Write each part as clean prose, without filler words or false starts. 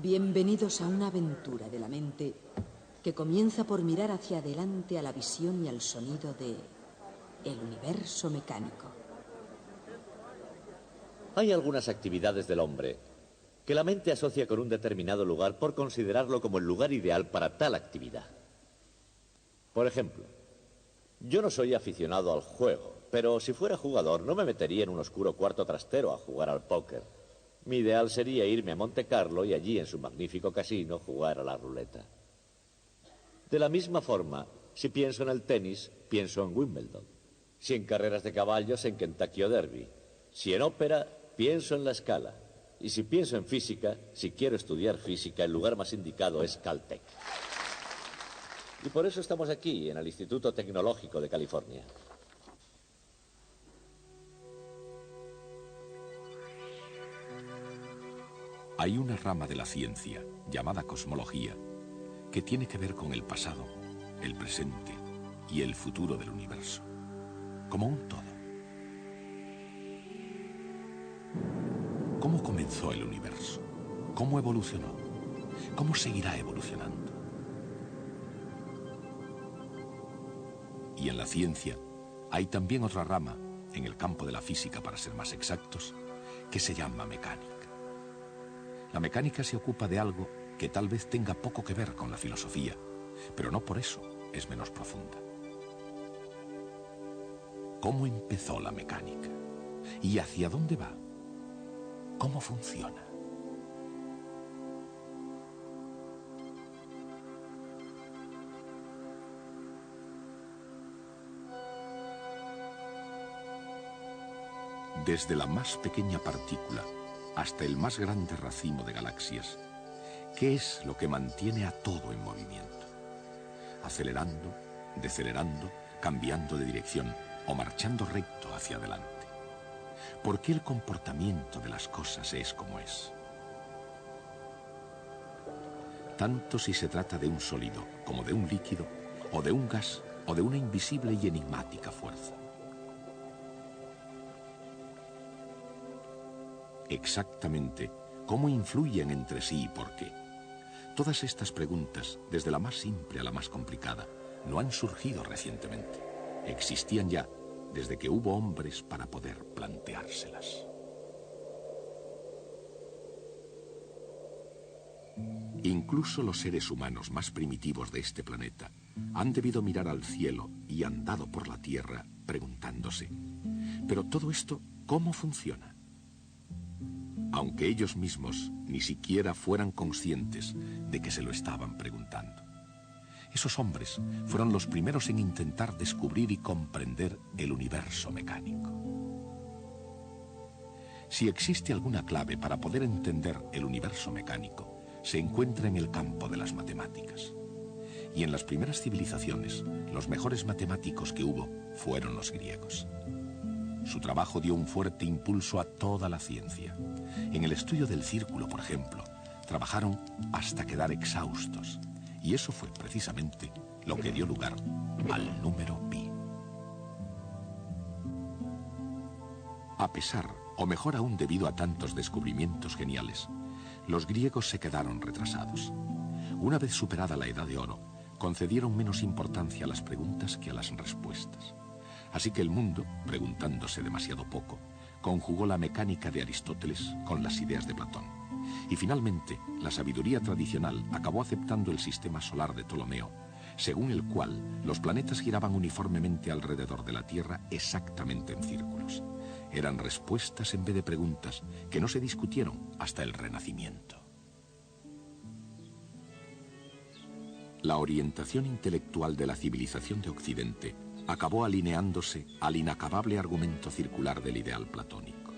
Bienvenidos a una aventura de la mente que comienza por mirar hacia adelante a la visión y al sonido de el universo mecánico. Hay algunas actividades del hombre que la mente asocia con un determinado lugar por considerarlo como el lugar ideal para tal actividad. Por ejemplo, yo no soy aficionado al juego, pero si fuera jugador no me metería en un oscuro cuarto trastero a jugar al póker. Mi ideal sería irme a Monte Carlo y allí en su magnífico casino jugar a la ruleta. De la misma forma, si pienso en el tenis, pienso en Wimbledon. Si en carreras de caballos, en Kentucky o Derby. Si en ópera, pienso en La Scala. Y si pienso en física, si quiero estudiar física, el lugar más indicado es Caltech. Y por eso estamos aquí, en el Instituto Tecnológico de California. Hay una rama de la ciencia, llamada cosmología, que tiene que ver con el pasado, el presente y el futuro del universo, como un todo. ¿Cómo comenzó el universo? ¿Cómo evolucionó? ¿Cómo seguirá evolucionando? Y en la ciencia hay también otra rama, en el campo de la física para ser más exactos, que se llama mecánica. La mecánica se ocupa de algo que tal vez tenga poco que ver con la filosofía, pero no por eso es menos profunda. ¿Cómo empezó la mecánica? ¿Y hacia dónde va? ¿Cómo funciona? Desde la más pequeña partícula hasta el más grande racimo de galaxias, ¿qué es lo que mantiene a todo en movimiento? Acelerando, decelerando, cambiando de dirección o marchando recto hacia adelante. ¿Por qué el comportamiento de las cosas es como es? Tanto si se trata de un sólido como de un líquido, o de un gas, o de una invisible y enigmática fuerza. Exactamente, ¿cómo influyen entre sí y por qué? Todas estas preguntas, desde la más simple a la más complicada, no han surgido recientemente. Existían ya desde que hubo hombres para poder planteárselas. Incluso los seres humanos más primitivos de este planeta han debido mirar al cielo y andado por la tierra preguntándose, ¿pero todo esto cómo funciona? Aunque ellos mismos ni siquiera fueran conscientes de que se lo estaban preguntando. Esos hombres fueron los primeros en intentar descubrir y comprender el universo mecánico. Si existe alguna clave para poder entender el universo mecánico, se encuentra en el campo de las matemáticas. Y en las primeras civilizaciones, los mejores matemáticos que hubo fueron los griegos. Su trabajo dio un fuerte impulso a toda la ciencia. En el estudio del círculo, por ejemplo, trabajaron hasta quedar exhaustos. Y eso fue precisamente lo que dio lugar al número pi. A pesar, o mejor aún debido a tantos descubrimientos geniales, los griegos se quedaron retrasados. Una vez superada la Edad de Oro, concedieron menos importancia a las preguntas que a las respuestas. Así que el mundo, preguntándose demasiado poco, conjugó la mecánica de Aristóteles con las ideas de Platón. Y finalmente, la sabiduría tradicional acabó aceptando el sistema solar de Ptolomeo, según el cual los planetas giraban uniformemente alrededor de la Tierra exactamente en círculos. Eran respuestas en vez de preguntas que no se discutieron hasta el Renacimiento. La orientación intelectual de la civilización de Occidente acabó alineándose al inacabable argumento circular del ideal platónico.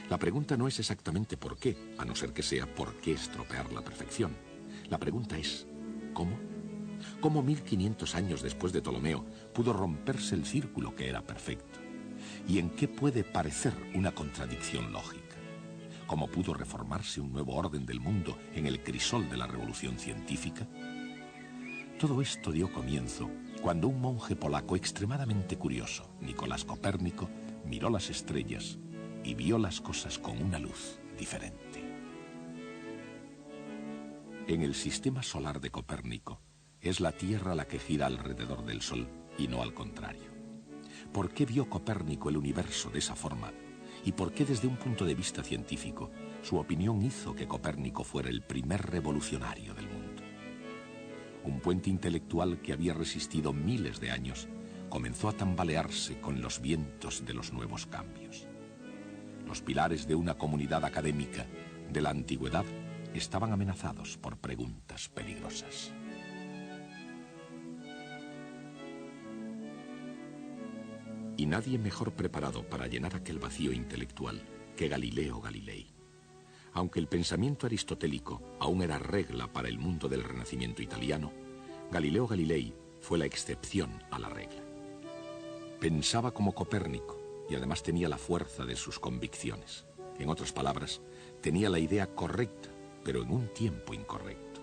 La pregunta no es exactamente por qué, a no ser que sea por qué estropear la perfección. La pregunta es, ¿cómo? ¿Cómo 1500 años después de Ptolomeo pudo romperse el círculo que era perfecto? ¿Y en qué puede parecer una contradicción lógica? ¿Cómo pudo reformarse un nuevo orden del mundo en el crisol de la revolución científica? Todo esto dio comienzo cuando un monje polaco extremadamente curioso, Nicolás Copérnico, miró las estrellas y vio las cosas con una luz diferente. En el sistema solar de Copérnico, es la Tierra la que gira alrededor del Sol y no al contrario. ¿Por qué vio Copérnico el universo de esa forma? ¿Y por qué desde un punto de vista científico su opinión hizo que Copérnico fuera el primer revolucionario del mundo? Un puente intelectual que había resistido miles de años comenzó a tambalearse con los vientos de los nuevos cambios. Los pilares de una comunidad académica de la antigüedad estaban amenazados por preguntas peligrosas. Y nadie mejor preparado para llenar aquel vacío intelectual que Galileo Galilei. Aunque el pensamiento aristotélico aún era regla para el mundo del Renacimiento italiano, Galileo Galilei fue la excepción a la regla. Pensaba como Copérnico y además tenía la fuerza de sus convicciones. En otras palabras, tenía la idea correcta, pero en un tiempo incorrecto.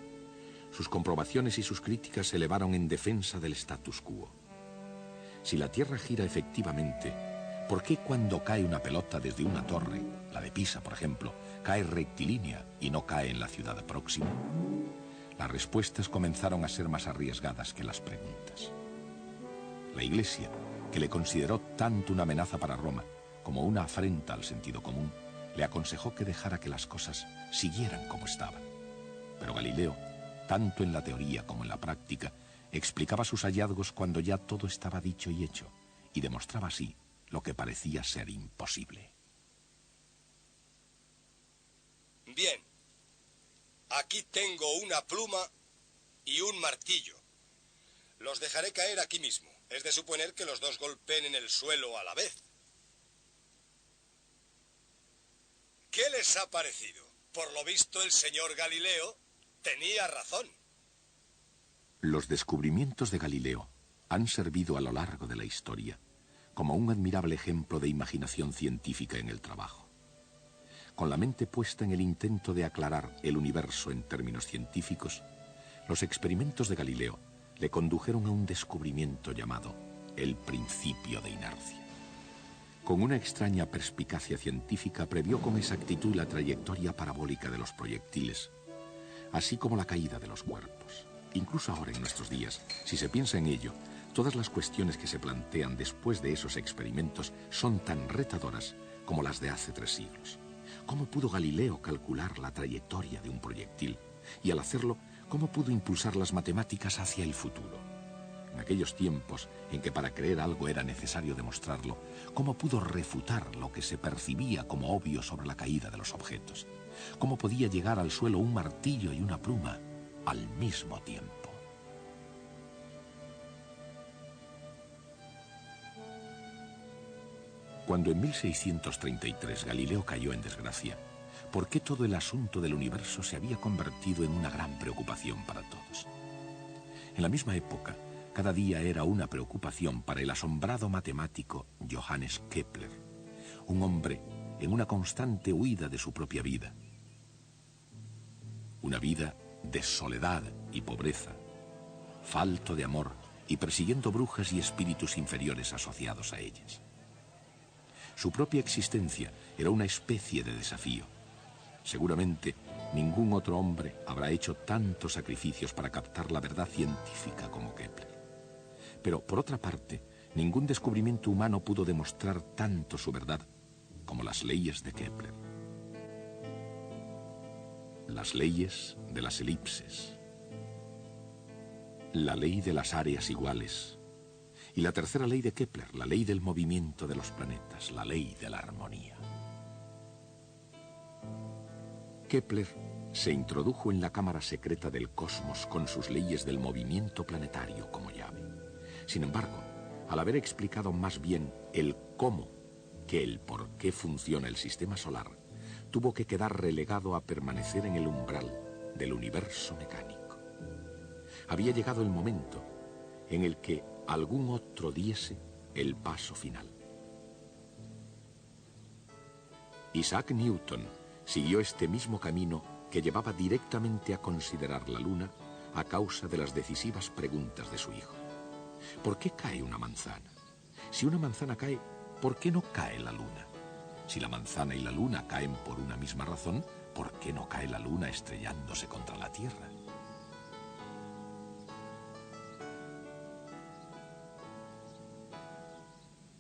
Sus comprobaciones y sus críticas se elevaron en defensa del status quo. Si la Tierra gira efectivamente, ¿por qué cuando cae una pelota desde una torre, la de Pisa, por ejemplo, cae rectilínea y no cae en la ciudad próxima? Las respuestas comenzaron a ser más arriesgadas que las preguntas. La Iglesia, que le consideró tanto una amenaza para Roma como una afrenta al sentido común, le aconsejó que dejara que las cosas siguieran como estaban. Pero Galileo, tanto en la teoría como en la práctica, explicaba sus hallazgos cuando ya todo estaba dicho y hecho, y demostraba así lo que parecía ser imposible. Bien, aquí tengo una pluma y un martillo. Los dejaré caer aquí mismo. Es de suponer que los dos golpeen en el suelo a la vez. ¿Qué les ha parecido? Por lo visto, el señor Galileo tenía razón. Los descubrimientos de Galileo han servido a lo largo de la historia como un admirable ejemplo de imaginación científica en el trabajo. Con la mente puesta en el intento de aclarar el universo en términos científicos, los experimentos de Galileo le condujeron a un descubrimiento llamado el principio de inercia. Con una extraña perspicacia científica previó con exactitud la trayectoria parabólica de los proyectiles, así como la caída de los cuerpos. Incluso ahora en nuestros días, si se piensa en ello, todas las cuestiones que se plantean después de esos experimentos son tan retadoras como las de hace 3 siglos. ¿Cómo pudo Galileo calcular la trayectoria de un proyectil? Y al hacerlo, ¿cómo pudo impulsar las matemáticas hacia el futuro? En aquellos tiempos en que para creer algo era necesario demostrarlo, ¿cómo pudo refutar lo que se percibía como obvio sobre la caída de los objetos? ¿Cómo podía llegar al suelo un martillo y una pluma al mismo tiempo? Cuando en 1633 Galileo cayó en desgracia, ¿por qué todo el asunto del universo se había convertido en una gran preocupación para todos? En la misma época, cada día era una preocupación para el asombrado matemático Johannes Kepler, un hombre en una constante huida de su propia vida. Una vida de soledad y pobreza, falto de amor y persiguiendo brujas y espíritus inferiores asociados a ellas. Su propia existencia era una especie de desafío. Seguramente ningún otro hombre habrá hecho tantos sacrificios para captar la verdad científica como Kepler. Pero, por otra parte, ningún descubrimiento humano pudo demostrar tanto su verdad como las leyes de Kepler. Las leyes de las elipses, la ley de las áreas iguales y la tercera ley de Kepler, la ley del movimiento de los planetas, la ley de la armonía. Kepler se introdujo en la cámara secreta del cosmos con sus leyes del movimiento planetario como llave. Sin embargo, al haber explicado más bien el cómo que el por qué funciona el sistema solar, tuvo que quedar relegado a permanecer en el umbral del universo mecánico. Había llegado el momento en el que algún otro diese el paso final. Isaac Newton siguió este mismo camino que llevaba directamente a considerar la luna a causa de las decisivas preguntas de su hijo. ¿Por qué cae una manzana? Si una manzana cae, ¿por qué no cae la luna? Si la manzana y la luna caen por una misma razón, ¿por qué no cae la luna estrellándose contra la Tierra?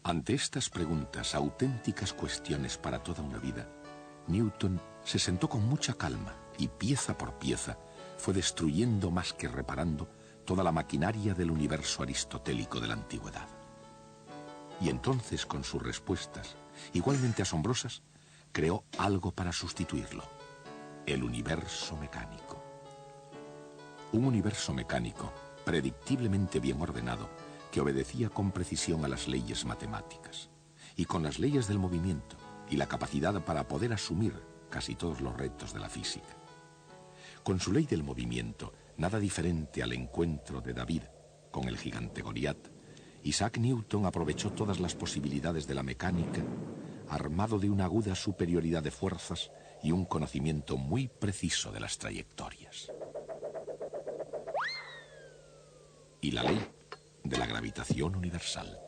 Ante estas preguntas, auténticas cuestiones para toda una vida, Newton se sentó con mucha calma y pieza por pieza fue destruyendo más que reparando toda la maquinaria del universo aristotélico de la antigüedad. Y entonces, con sus respuestas, igualmente asombrosas, creó algo para sustituirlo: el universo mecánico. Un universo mecánico, predictiblemente bien ordenado, que obedecía con precisión a las leyes matemáticas, y con las leyes del movimiento y la capacidad para poder asumir casi todos los retos de la física. Con su ley del movimiento, nada diferente al encuentro de David con el gigante Goliat, Isaac Newton aprovechó todas las posibilidades de la mecánica, armado de una aguda superioridad de fuerzas y un conocimiento muy preciso de las trayectorias. Y la ley de la gravitación universal.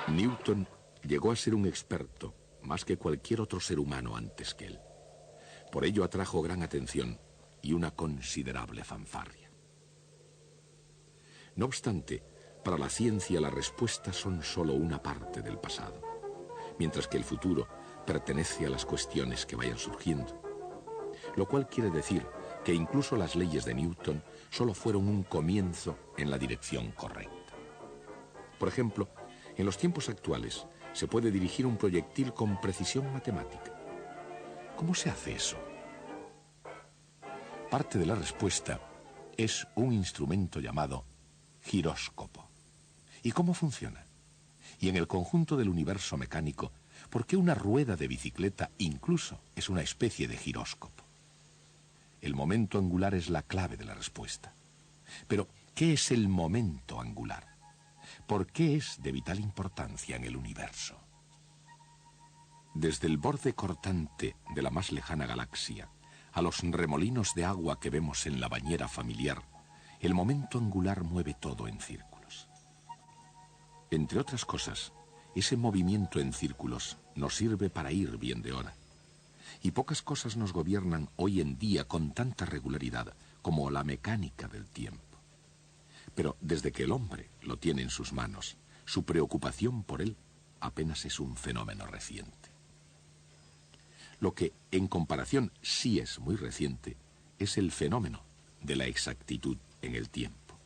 Newton llegó a ser un experto más que cualquier otro ser humano antes que él. Por ello atrajo gran atención y una considerable fanfarria. No obstante, para la ciencia las respuestas son solo una parte del pasado, mientras que el futuro pertenece a las cuestiones que vayan surgiendo. Lo cual quiere decir que incluso las leyes de Newton solo fueron un comienzo en la dirección correcta. Por ejemplo, en los tiempos actuales se puede dirigir un proyectil con precisión matemática. ¿Cómo se hace eso? Parte de la respuesta es un instrumento llamado giróscopo. ¿Y cómo funciona? Y en el conjunto del universo mecánico, ¿por qué una rueda de bicicleta incluso es una especie de giróscopo? El momento angular es la clave de la respuesta. Pero, ¿qué es el momento angular? ¿Por qué es de vital importancia en el universo? Desde el borde cortante de la más lejana galaxia a los remolinos de agua que vemos en la bañera familiar, el momento angular mueve todo en círculos. Entre otras cosas, ese movimiento en círculos nos sirve para ir bien de hora. Y pocas cosas nos gobiernan hoy en día con tanta regularidad como la mecánica del tiempo. Pero desde que el hombre lo tiene en sus manos, su preocupación por él apenas es un fenómeno reciente. Lo que, en comparación, sí es muy reciente, es el fenómeno de la exactitud en el tiempo.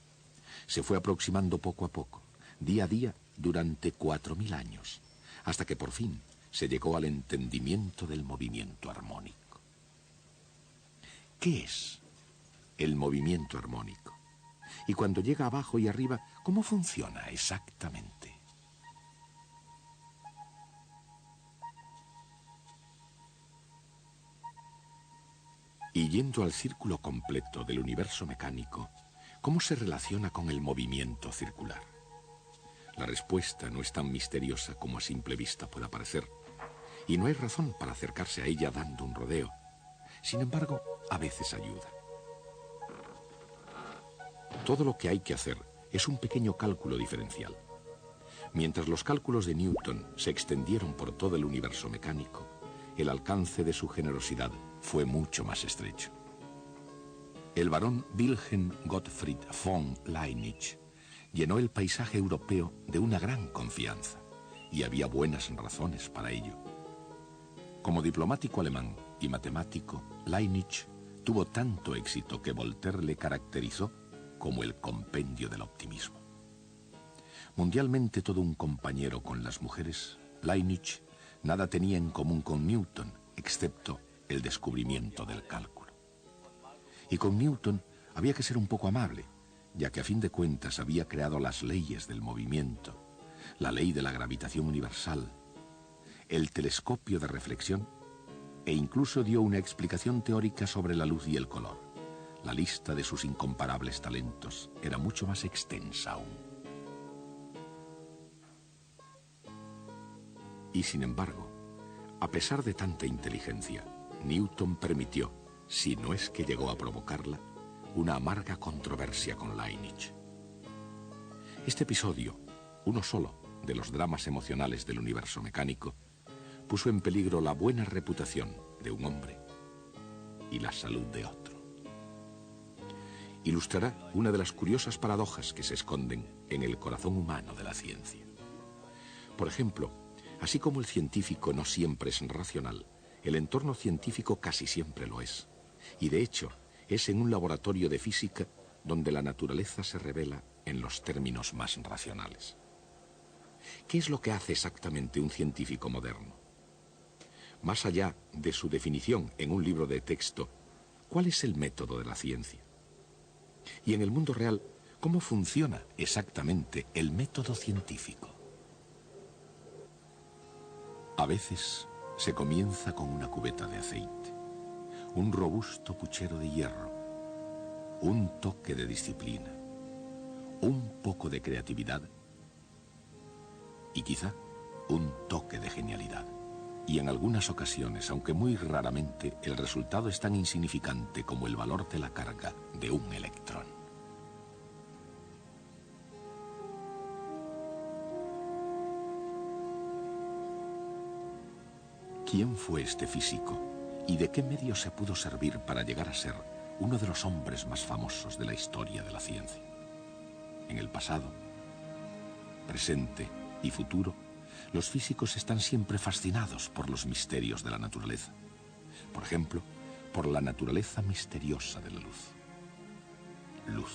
Se fue aproximando poco a poco, día a día, durante 4000 años, hasta que por fin se llegó al entendimiento del movimiento armónico. ¿Qué es el movimiento armónico? Y cuando llega abajo y arriba, ¿cómo funciona exactamente? Y yendo al círculo completo del universo mecánico, ¿cómo se relaciona con el movimiento circular? La respuesta no es tan misteriosa como a simple vista pueda parecer, y no hay razón para acercarse a ella dando un rodeo. Sin embargo, a veces ayuda. Todo lo que hay que hacer es un pequeño cálculo diferencial. Mientras los cálculos de Newton se extendieron por todo el universo mecánico, el alcance de su generosidad fue mucho más estrecho. El barón Wilhelm Gottfried von Leibniz llenó el paisaje europeo de una gran confianza, y había buenas razones para ello. Como diplomático alemán y matemático, Leibniz tuvo tanto éxito que Voltaire le caracterizó como el compendio del optimismo. Mundialmente todo un compañero con las mujeres, Leibniz nada tenía en común con Newton, excepto el descubrimiento del cálculo. Y con Newton había que ser un poco amable, ya que a fin de cuentas había creado las leyes del movimiento, la ley de la gravitación universal, el telescopio de reflexión, e incluso dio una explicación teórica sobre la luz y el color. La lista de sus incomparables talentos era mucho más extensa aún. Y sin embargo, a pesar de tanta inteligencia, Newton permitió, si no es que llegó a provocarla, una amarga controversia con Leibniz. Este episodio, uno solo de los dramas emocionales del universo mecánico, puso en peligro la buena reputación de un hombre y la salud de otro. ilustrará una de las curiosas paradojas que se esconden en el corazón humano de la ciencia. Por ejemplo, así como el científico no siempre es racional, el entorno científico casi siempre lo es. Y de hecho, es en un laboratorio de física donde la naturaleza se revela en los términos más racionales. ¿Qué es lo que hace exactamente un científico moderno? Más allá de su definición en un libro de texto, ¿cuál es el método de la ciencia? Y en el mundo real, ¿cómo funciona exactamente el método científico? A veces se comienza con una cubeta de aceite, un robusto puchero de hierro, un toque de disciplina, un poco de creatividad y quizá un toque de genialidad. Y en algunas ocasiones, aunque muy raramente, el resultado es tan insignificante como el valor de la carga de un electrón. ¿Quién fue este físico y de qué medio se pudo servir para llegar a ser uno de los hombres más famosos de la historia de la ciencia? En el pasado, presente y futuro, los físicos están siempre fascinados por los misterios de la naturaleza. Por ejemplo, por la naturaleza misteriosa de la luz. Luz.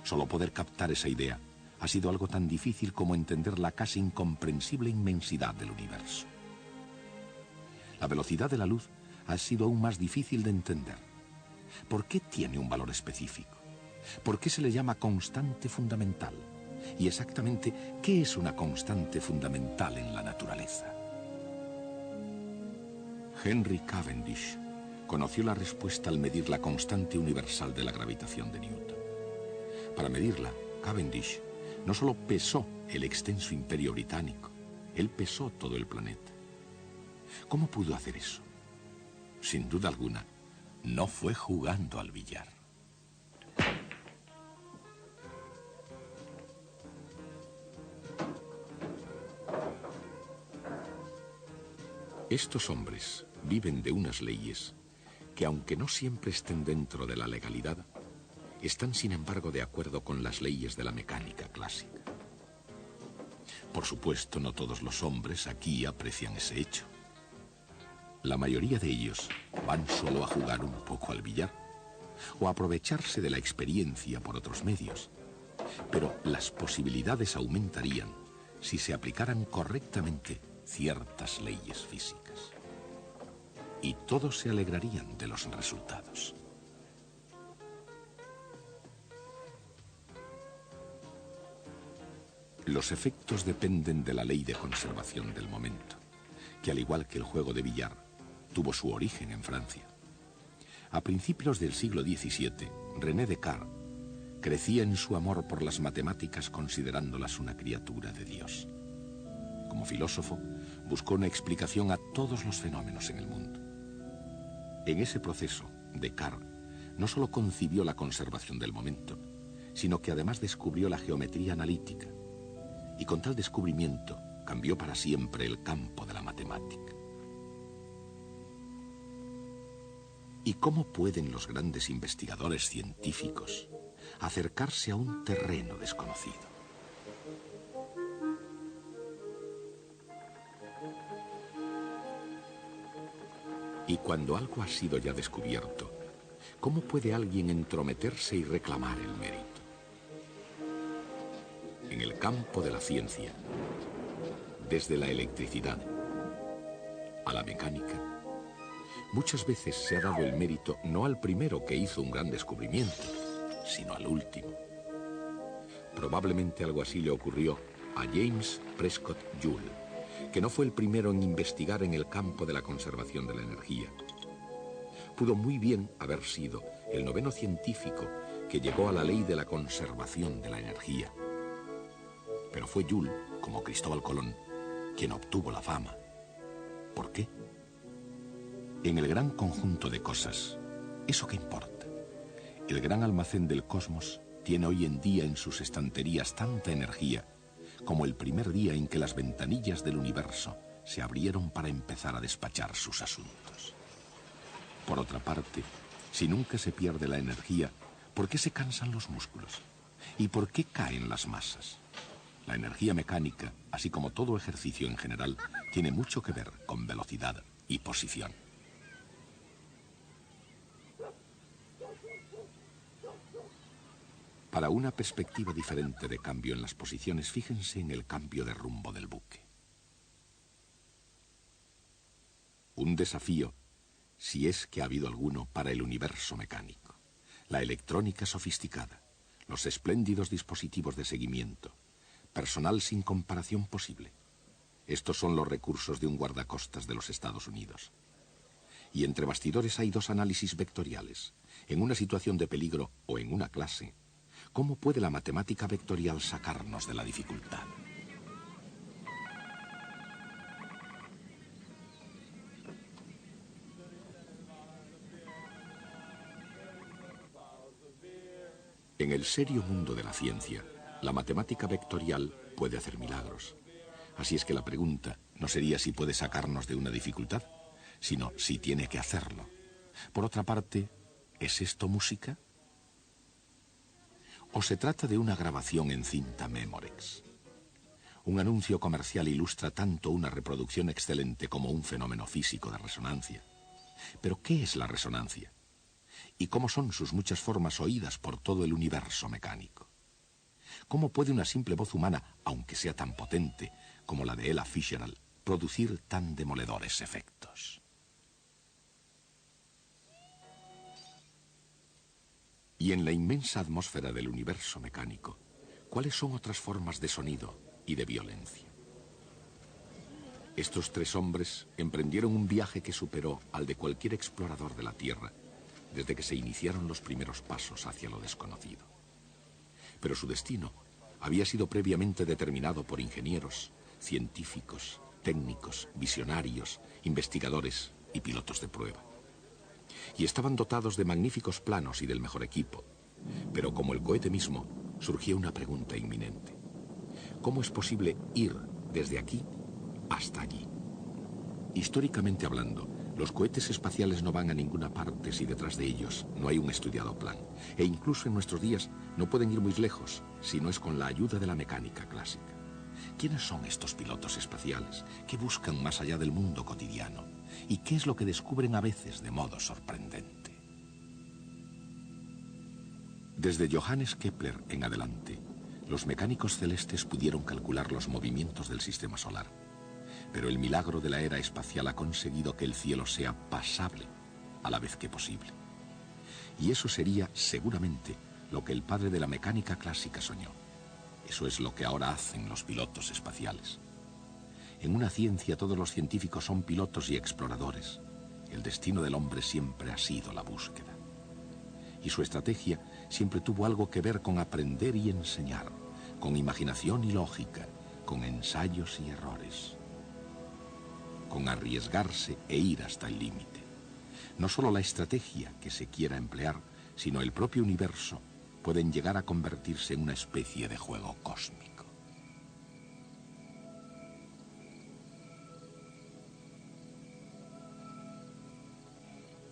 Solo poder captar esa idea ha sido algo tan difícil como entender la casi incomprensible inmensidad del universo. La velocidad de la luz ha sido aún más difícil de entender. ¿Por qué tiene un valor específico? ¿Por qué se le llama constante fundamental? Y exactamente, ¿qué es una constante fundamental en la naturaleza? Henry Cavendish conoció la respuesta al medir la constante universal de la gravitación de Newton. Para medirla, Cavendish no solo pesó el extenso imperio británico, él pesó todo el planeta. ¿Cómo pudo hacer eso? Sin duda alguna, no fue jugando al billar. Estos hombres viven de unas leyes que, aunque no siempre estén dentro de la legalidad, están sin embargo de acuerdo con las leyes de la mecánica clásica. Por supuesto, no todos los hombres aquí aprecian ese hecho. La mayoría de ellos van solo a jugar un poco al billar o a aprovecharse de la experiencia por otros medios. Pero las posibilidades aumentarían si se aplicaran correctamente ciertas leyes físicas. Y todos se alegrarían de los resultados. Los efectos dependen de la ley de conservación del momento, que al igual que el juego de billar, tuvo su origen en Francia. A principios del siglo XVII, René Descartes crecía en su amor por las matemáticas considerándolas una criatura de Dios. Como filósofo, buscó una explicación a todos los fenómenos en el mundo. En ese proceso, Descartes no solo concibió la conservación del momento, sino que además descubrió la geometría analítica, y con tal descubrimiento cambió para siempre el campo de la matemática. ¿Y cómo pueden los grandes investigadores científicos acercarse a un terreno desconocido? Y cuando algo ha sido ya descubierto, ¿cómo puede alguien entrometerse y reclamar el mérito? En el campo de la ciencia, desde la electricidad a la mecánica, muchas veces se ha dado el mérito no al primero que hizo un gran descubrimiento, sino al último. Probablemente algo así le ocurrió a James Prescott Joule, que no fue el primero en investigar en el campo de la conservación de la energía. Pudo muy bien haber sido el noveno científico que llegó a la ley de la conservación de la energía. Pero fue Joule, como Cristóbal Colón, quien obtuvo la fama. ¿Por qué? En el gran conjunto de cosas, ¿eso qué importa? El gran almacén del cosmos tiene hoy en día en sus estanterías tanta energía como el primer día en que las ventanillas del universo se abrieron para empezar a despachar sus asuntos. Por otra parte, si nunca se pierde la energía, ¿Por qué se cansan los músculos? ¿Y por qué caen las masas? La energía mecánica, así como todo ejercicio en general, tiene mucho que ver con velocidad y posición. Para una perspectiva diferente de cambio en las posiciones, fíjense en el cambio de rumbo del buque. Un desafío, si es que ha habido alguno, para el universo mecánico. La electrónica sofisticada, los espléndidos dispositivos de seguimiento, personal sin comparación posible. Estos son los recursos de un guardacostas de los Estados Unidos. Y entre bastidores hay dos análisis vectoriales. En una situación de peligro o en una clase, ¿cómo puede la matemática vectorial sacarnos de la dificultad? En el serio mundo de la ciencia, la matemática vectorial puede hacer milagros. Así es que la pregunta no sería si puede sacarnos de una dificultad, sino si tiene que hacerlo. Por otra parte, ¿es esto música? ¿O se trata de una grabación en cinta Memorex? Un anuncio comercial ilustra tanto una reproducción excelente como un fenómeno físico de resonancia. ¿Pero qué es la resonancia? ¿Y cómo son sus muchas formas oídas por todo el universo mecánico? ¿Cómo puede una simple voz humana, aunque sea tan potente como la de Ella Fitzgerald, producir tan demoledores efectos? Y en la inmensa atmósfera del universo mecánico, ¿cuáles son otras formas de sonido y de violencia? Estos tres hombres emprendieron un viaje que superó al de cualquier explorador de la Tierra, desde que se iniciaron los primeros pasos hacia lo desconocido. Pero su destino había sido previamente determinado por ingenieros, científicos, técnicos, visionarios, investigadores y pilotos de prueba. Y estaban dotados de magníficos planos y del mejor equipo. Pero como el cohete mismo, surgía una pregunta inminente. ¿Cómo es posible ir desde aquí hasta allí? Históricamente hablando, los cohetes espaciales no van a ninguna parte si detrás de ellos no hay un estudiado plan. E incluso en nuestros días no pueden ir muy lejos si no es con la ayuda de la mecánica clásica. ¿Quiénes son estos pilotos espaciales? ¿Qué buscan más allá del mundo cotidiano? ¿Y qué es lo que descubren a veces de modo sorprendente? Desde Johannes Kepler en adelante, los mecánicos celestes pudieron calcular los movimientos del sistema solar. Pero el milagro de la era espacial ha conseguido que el cielo sea pasable a la vez que posible. Y eso sería, seguramente, lo que el padre de la mecánica clásica soñó. Eso es lo que ahora hacen los pilotos espaciales. En una ciencia todos los científicos son pilotos y exploradores. El destino del hombre siempre ha sido la búsqueda. Y su estrategia siempre tuvo algo que ver con aprender y enseñar, con imaginación y lógica, con ensayos y errores, con arriesgarse e ir hasta el límite. No solo la estrategia que se quiera emplear, sino el propio universo pueden llegar a convertirse en una especie de juego cósmico.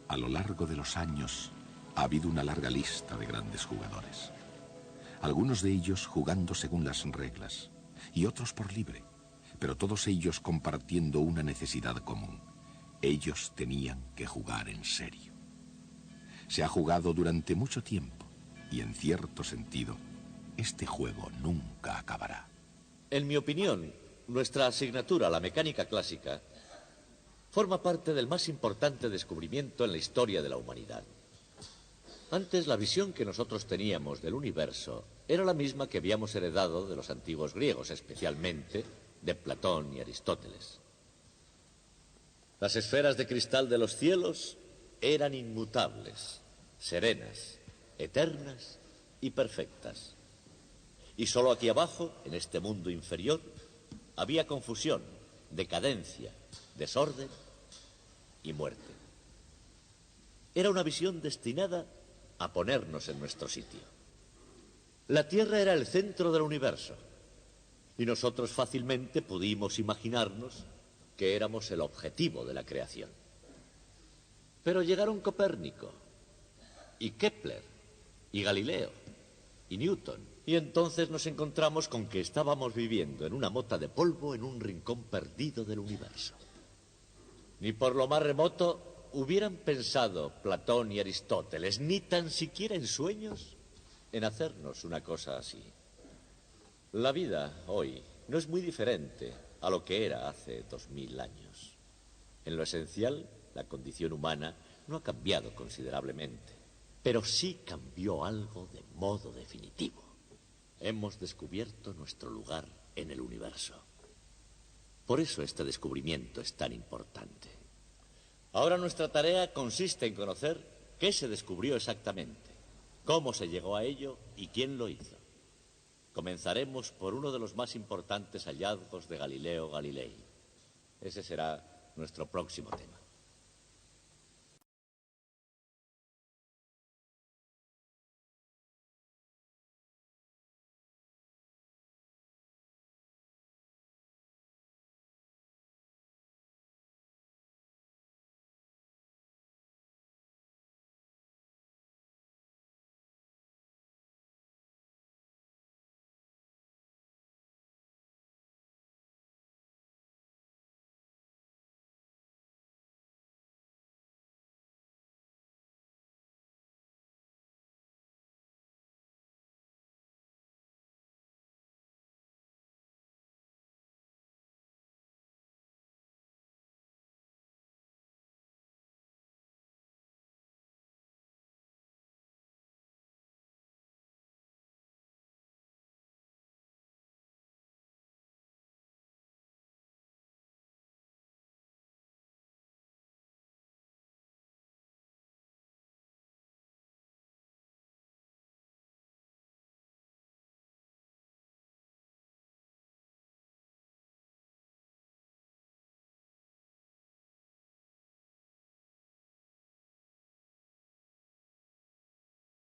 A lo largo de los años ha habido una larga lista de grandes jugadores. Algunos de ellos jugando según las reglas y otros por libre, pero todos ellos compartiendo una necesidad común. Ellos tenían que jugar en serio. Se ha jugado durante mucho tiempo y en cierto sentido, este juego nunca acabará. En mi opinión, nuestra asignatura, la mecánica clásica, forma parte del más importante descubrimiento en la historia de la humanidad. Antes, la visión que nosotros teníamos del universo era la misma que habíamos heredado de los antiguos griegos, especialmente de Platón y Aristóteles. Las esferas de cristal de los cielos eran inmutables, serenas, eternas y perfectas. Y solo aquí abajo, en este mundo inferior, había confusión, decadencia, desorden y muerte. Era una visión destinada a ponernos en nuestro sitio. La Tierra era el centro del universo y nosotros fácilmente pudimos imaginarnos que éramos el objetivo de la creación. Pero llegaron Copérnico y Kepler y Galileo, y Newton. Y entonces nos encontramos con que estábamos viviendo en una mota de polvo en un rincón perdido del universo. Ni por lo más remoto hubieran pensado Platón y Aristóteles, ni tan siquiera en sueños, en hacernos una cosa así. La vida hoy no es muy diferente a lo que era hace 2000 años. En lo esencial, la condición humana no ha cambiado considerablemente, pero sí cambió algo de modo definitivo. Hemos descubierto nuestro lugar en el universo. Por eso este descubrimiento es tan importante. Ahora nuestra tarea consiste en conocer qué se descubrió exactamente, cómo se llegó a ello y quién lo hizo. Comenzaremos por uno de los más importantes hallazgos de Galileo Galilei. Ese será nuestro próximo tema.